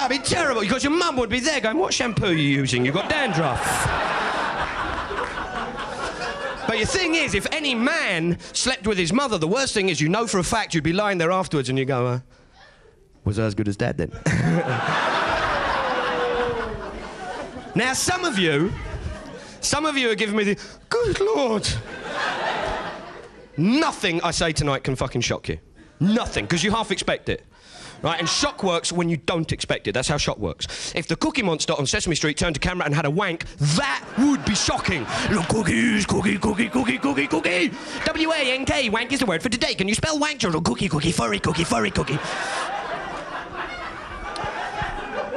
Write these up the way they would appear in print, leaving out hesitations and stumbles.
That'd be terrible, because your mum would be there going, what shampoo are you using? You've got dandruff. But your thing is, if any man slept with his mother, the worst thing is, you know for a fact you'd be lying there afterwards and you go, was I as good as Dad then? Now, some of you are giving me the, good Lord. Nothing I say tonight can fucking shock you. Nothing, because you half expect it. Right, and shock works when you don't expect it. That's how shock works. If the Cookie Monster on Sesame Street turned to camera and had a wank, that would be shocking. Look, cookies, cookie, cookie, cookie, cookie, cookie. W-A-N-K, wank is the word for today. Can you spell wank? Little cookie, cookie, furry, cookie, furry, cookie.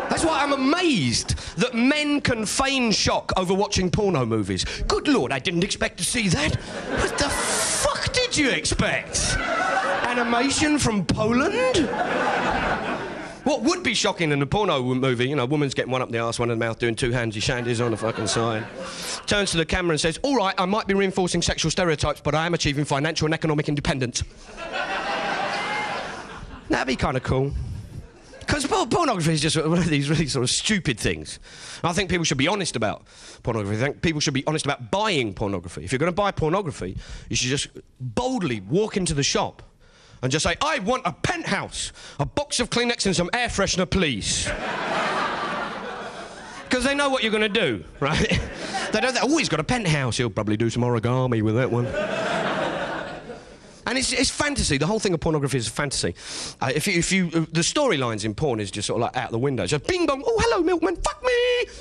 That's why I'm amazed that men can feign shock over watching porno movies. Good Lord, I didn't expect to see that. What the fuck did you expect? Animation from Poland? What would be shocking in a porno movie, you know, a woman's getting one up the arse, one in the mouth, doing two handsy shandies on the fucking side. Turns to the camera and says, all right, I might be reinforcing sexual stereotypes, but I am achieving financial and economic independence. That'd be kind of cool. Because pornography is just one of these really sort of stupid things. I think people should be honest about pornography. I think people should be honest about buying pornography. If you're going to buy pornography, you should just boldly walk into the shop and just say, I want a penthouse, a box of Kleenex and some air freshener, please. Because they know what you're going to do, right? They don't think, oh, he's got a penthouse. He'll probably do some origami with that one. And it's fantasy. The whole thing of pornography is fantasy. The storylines in porn is just sort of like out the window. It's just bing bong, oh, hello, milkman, fuck me.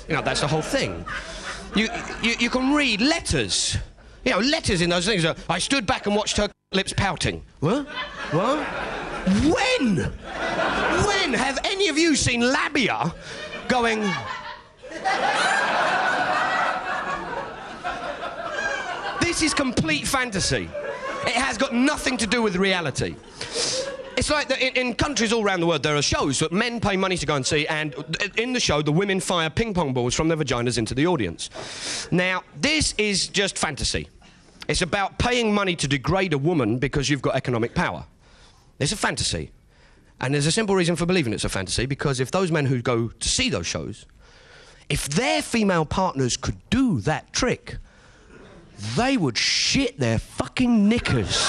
You know, that's the whole thing. You can read letters. You know, letters in those things. I stood back and watched her lips pouting. What? What? When? When have any of you seen labia going... This is complete fantasy. It has got nothing to do with reality. It's like that in countries all around the world, there are shows that men pay money to go and see, and in the show, the women fire ping-pong balls from their vaginas into the audience. Now, this is just fantasy. It's about paying money to degrade a woman because you've got economic power. It's a fantasy. And there's a simple reason for believing it's a fantasy, because if those men who go to see those shows, if their female partners could do that trick, they would shit their fucking knickers.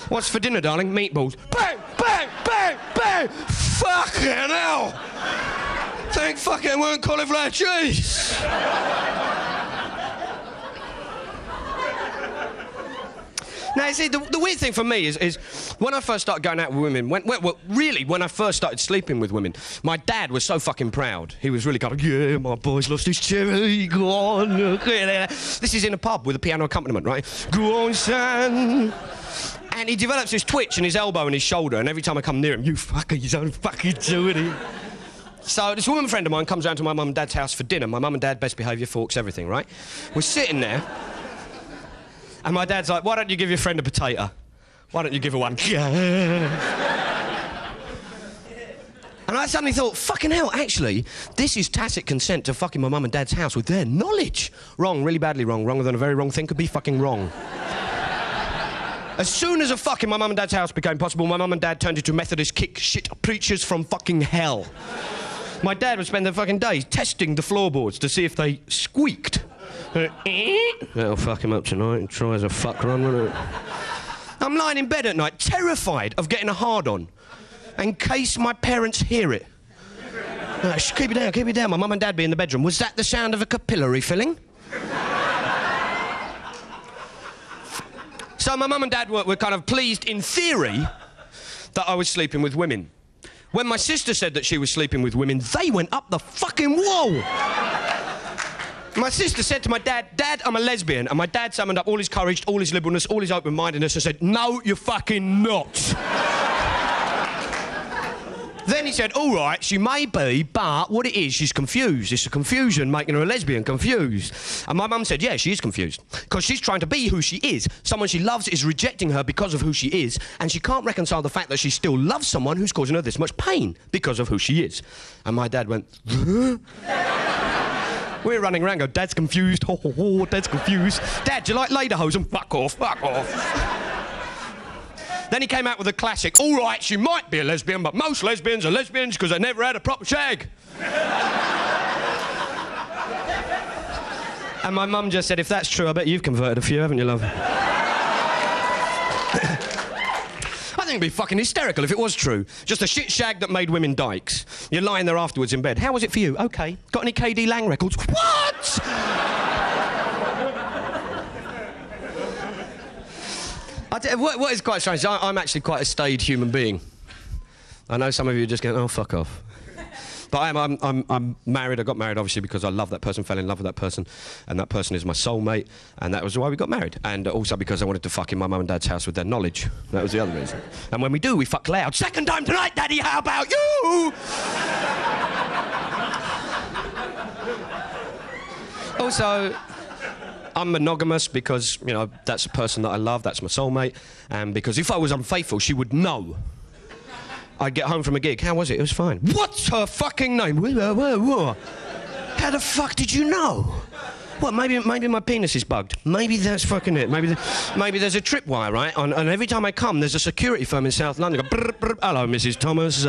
What's for dinner, darling? Meatballs. Bang, bang, bang, bang! Fucking hell! Thank fucking it weren't cauliflower cheese! Now, you see, the weird thing for me is when I first started going out with women, when I first started sleeping with women, my dad was so fucking proud. He was really kind of, yeah, my boy's lost his cherry, go on. This is in a pub with a piano accompaniment, right? Go on, son. And he develops his twitch in his elbow and his shoulder, and every time I come near him, you fucker, you don't fucking do it. So this woman friend of mine comes round to my mum and dad's house for dinner. My mum and dad, best behaviour, forks, everything, right? We're sitting there. And my dad's like, why don't you give your friend a potato? Why don't you give her one? And I suddenly thought, fucking hell, actually, this is tacit consent to fucking my mum and dad's house with their knowledge. Wrong, really badly wrong. Wronger than a very wrong thing could be fucking wrong. As soon as a fuck in my mum and dad's house became possible, my mum and dad turned into Methodist kick shit preachers from fucking hell. My dad would spend their fucking days testing the floorboards to see if they squeaked. That'll fuck him up tonight and try as a fuck run, won't it? I'm lying in bed at night, terrified of getting a hard-on, in case my parents hear it. Keep it down, keep it down. My mum and dad be in the bedroom. Was that the sound of a capillary filling? So my mum and dad were kind of pleased, in theory, that I was sleeping with women. When my sister said that she was sleeping with women, they went up the fucking wall. My sister said to my dad, Dad, I'm a lesbian. And my dad summoned up all his courage, all his liberalness, all his open-mindedness and said, no, you're fucking not. Then he said, all right, she may be, but what it is, she's confused. It's a confusion making her a lesbian, confused. And my mum said, yeah, she is confused. Because she's trying to be who she is. Someone she loves is rejecting her because of who she is. And she can't reconcile the fact that she still loves someone who's causing her this much pain because of who she is. And my dad went, huh? We're running around going, Dad's confused, ho, ho, ho, Dad's confused. Dad, do you like lederhosen? Fuck off, fuck off. Then he came out with a classic. All right, she might be a lesbian, but most lesbians are lesbians because they never had a proper shag. And my mum just said, if that's true, I bet you've converted a few, haven't you, love? I think it'd be fucking hysterical if it was true. Just a shit shag that made women dykes. You're lying there afterwards in bed. How was it for you? OK. Got any KD Lang records? What? What is quite strange, I'm actually quite a staid human being. I know some of you are just going, oh, fuck off. But I'm married. I got married, obviously, because I love that person, fell in love with that person, and that person is my soulmate, and that was why we got married. And also because I wanted to fuck in my mum and dad's house with their knowledge. That was the other reason. And when we do, we fuck loud. Second time tonight, Daddy, how about you? Also, I'm monogamous because, you know, that's the person that I love, that's my soulmate, and because if I was unfaithful, she would know. I'd get home from a gig. How was it? It was fine. What's her fucking name? How the fuck did you know? What, maybe my penis is bugged. Maybe that's fucking it. Maybe there's a tripwire, right? And every time I come, there's a security firm in South London. Go, brr, brr, hello, Mrs. Thomas.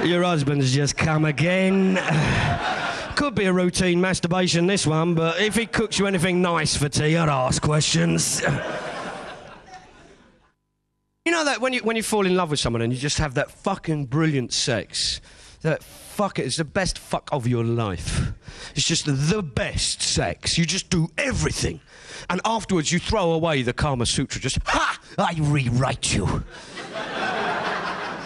Your husband's just come again. Could be a routine masturbation, this one, but if he cooks you anything nice for tea, I'd ask questions. You know that when you fall in love with someone and you just have that fucking brilliant sex, that fuck it's the best fuck of your life. It's just the best sex. You just do everything. And afterwards you throw away the Kama Sutra, just, ha! I rewrite you.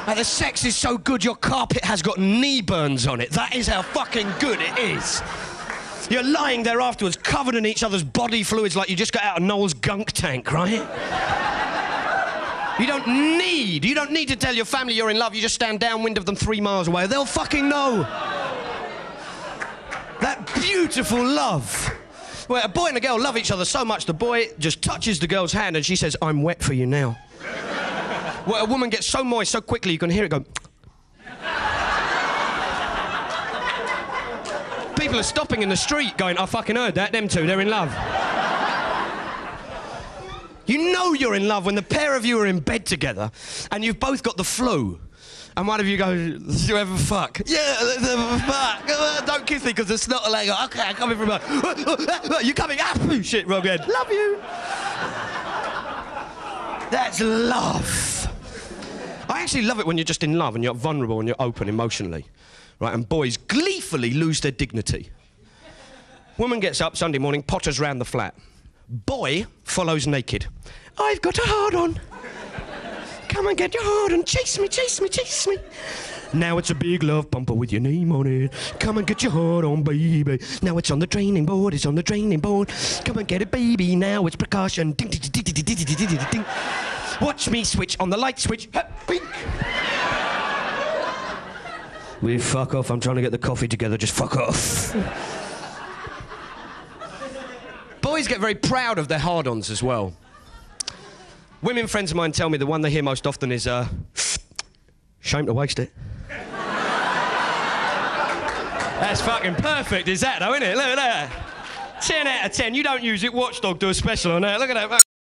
And the sex is so good your carpet has got knee burns on it. That is how fucking good it is. You're lying there afterwards covered in each other's body fluids like you just got out of Noel's gunk tank, right? You don't need to tell your family you're in love. You just stand downwind of them 3 miles away. They'll fucking know. That beautiful love. Where a boy and a girl love each other so much, the boy just touches the girl's hand and she says, I'm wet for you now. Where a woman gets so moist so quickly you can hear it go. People are stopping in the street going, I fucking heard that, them two, they're in love. You know you're in love when the pair of you are in bed together and you've both got the flu. And one of you goes, do you ever fuck? Yeah, let's have a fuck. Don't kiss me because there's snot a leg. Okay, I'm coming from a... You coming? Ah, shit, wrong end. Love you. That's love. I actually love it when you're just in love and you're vulnerable and you're open emotionally. Right, and boys gleefully lose their dignity. Woman gets up Sunday morning, potters round the flat. Boy follows naked. I've got a hard on. Come and get your hard on. Chase me, chase me, chase me. Now it's a big love bumper with your name on it. Come and get your hard on, baby. Now it's on the training board, it's on the training board. Come and get it, baby. Now it's precaution. Ding, ding, ding, ding, ding, ding, ding, ding, ding. Watch me switch on the light switch. Bink. We fuck off. I'm trying to get the coffee together. Just fuck off. Boys get very proud of their hard-ons as well. Women friends of mine tell me the one they hear most often is, shame to waste it. That's fucking perfect, is that though, isn't it? Look at that. 10 out of 10. You don't use it, Watchdog do a special on that. Look at that.